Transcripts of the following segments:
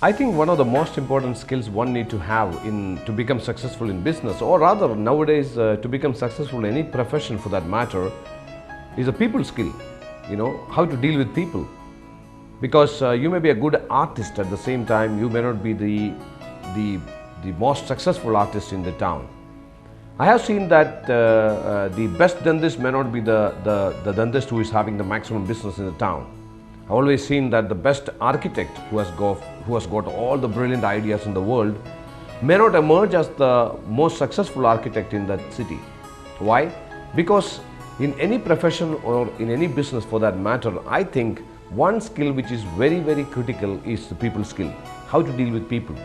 I think one of the most important skills one need to have to become successful in business, or rather nowadays to become successful in any profession for that matter, is a people skill. How to deal with people. Because you may be a good artist, at the same time you may not be the most successful artist in the town. I have seen that the best dentist may not be the dentist who is having the maximum business in the town. I've always seen that the best architect who has got all the brilliant ideas in the world may not emerge as the most successful architect in that city. Why? Because in any profession or in any business for that matter, I think one skill which is very, very critical is the people skill. How to deal with people.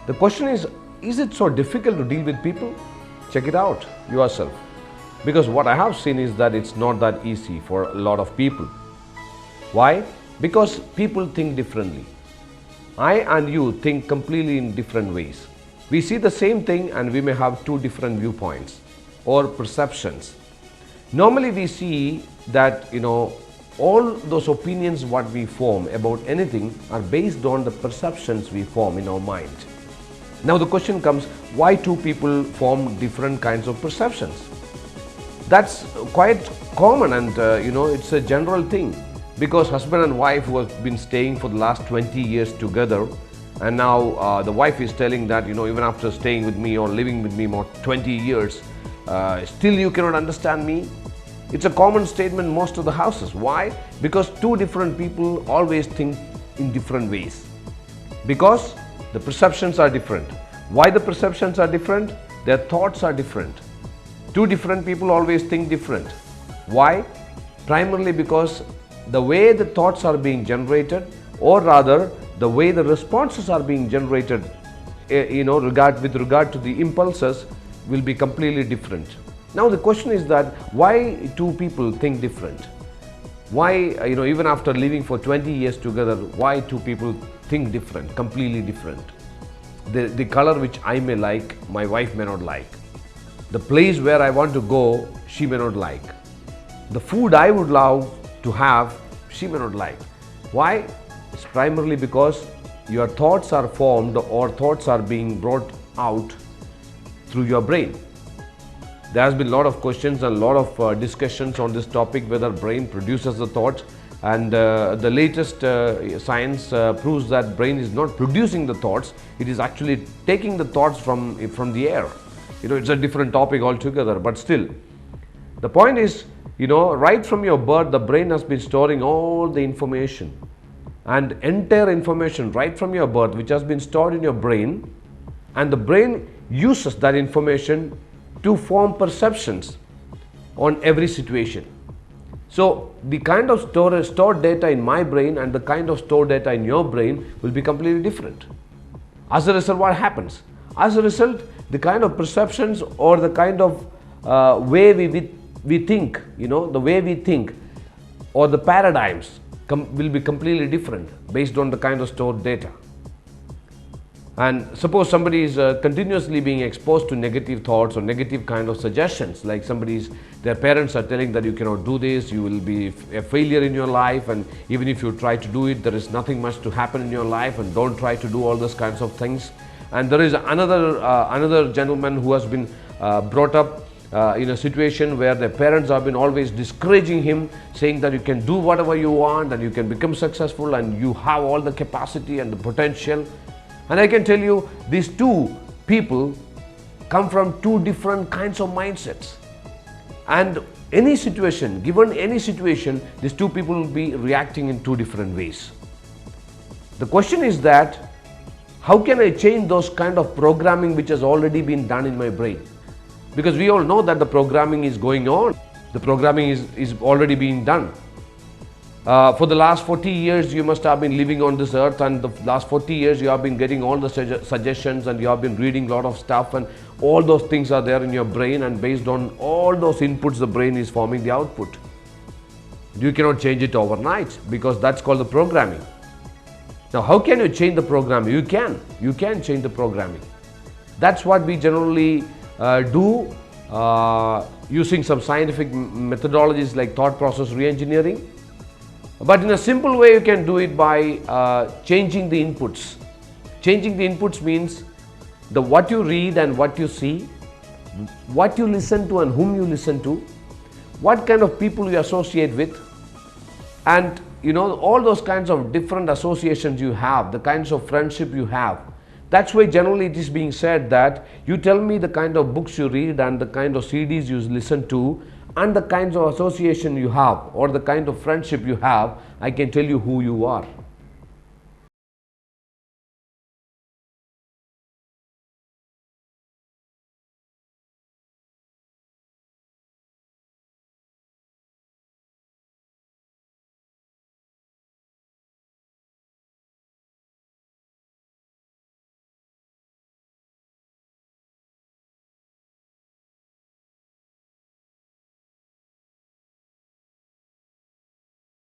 The question is it so difficult to deal with people? Check it out yourself. Because what I have seen is that it's not that easy for a lot of people. Why? Because people think differently. I and you think completely in different ways. We see the same thing and we may have two different viewpoints or perceptions. Normally we see that, all those opinions what we form about anything are based on the perceptions we form in our mind. Now the question comes, why two people form different kinds of perceptions? That's quite common and it's a general thing. Because husband and wife who have been staying for the last 20 years together, and now the wife is telling that, even after staying with me or living with me more 20 years, still you cannot understand me. It's a common statement in most of the houses. Why? Because two different people always think in different ways. Because the perceptions are different. Why the perceptions are different? Their thoughts are different. Two different people always think different. Why? Primarily because the way the thoughts are being generated, or rather the way the responses are being generated with regard to the impulses will be completely different. Now the question is that why two people think different? Why, even after living for 20 years together, why two people think different, completely different? The color which I may like, my wife may not like. The place where I want to go, she may not like. The food I would love to have, she may not like. Why? It's primarily because your thoughts are formed or thoughts are being brought out through your brain. There has been a lot of questions and a lot of discussions on this topic, whether brain produces the thoughts, and the latest science proves that brain is not producing the thoughts, it is actually taking the thoughts from the air. It's a different topic altogether, but still the point is, right from your birth, the brain has been storing all the information, and entire information right from your birth, which has been stored in your brain, and the brain uses that information to form perceptions on every situation. So the kind of stored data in my brain and the kind of stored data in your brain will be completely different. As a result, what happens? As a result, the kind of perceptions or the kind of way we think, the way we think or the paradigms will be completely different based on the kind of stored data. And suppose somebody is continuously being exposed to negative thoughts or negative kind of suggestions, like their parents are telling that you cannot do this, you will be a failure in your life, and even if you try to do it, there is nothing much to happen in your life, and don't try to do all those kinds of things. And there is another gentleman who has been brought up in a situation where their parents have been always discouraging him, saying that you can do whatever you want and you can become successful and you have all the capacity and the potential. And I can tell you, these two people come from two different kinds of mindsets. And given any situation, these two people will be reacting in two different ways. The question is that, how can I change those kind of programming which has already been done in my brain? Because we all know that the programming is going on. The programming is already being done. For the last 40 years, you must have been living on this earth, and the last 40 years you have been getting all the suggestions, and you have been reading a lot of stuff, and all those things are there in your brain, and based on all those inputs, the brain is forming the output. You cannot change it overnight because that's called the programming. Now, how can you change the programming? You can change the programming. That's what we generally do using some scientific methodologies like thought process re-engineering. But in a simple way, you can do it by changing the inputs. Changing the inputs means the what you read and what you see, what you listen to and whom you listen to, what kind of people you associate with, and all those kinds of different associations you have, the kinds of friendship you have. That's why generally it is being said that you tell me the kind of books you read and the kind of CDs you listen to and the kinds of association you have or the kind of friendship you have, I can tell you who you are.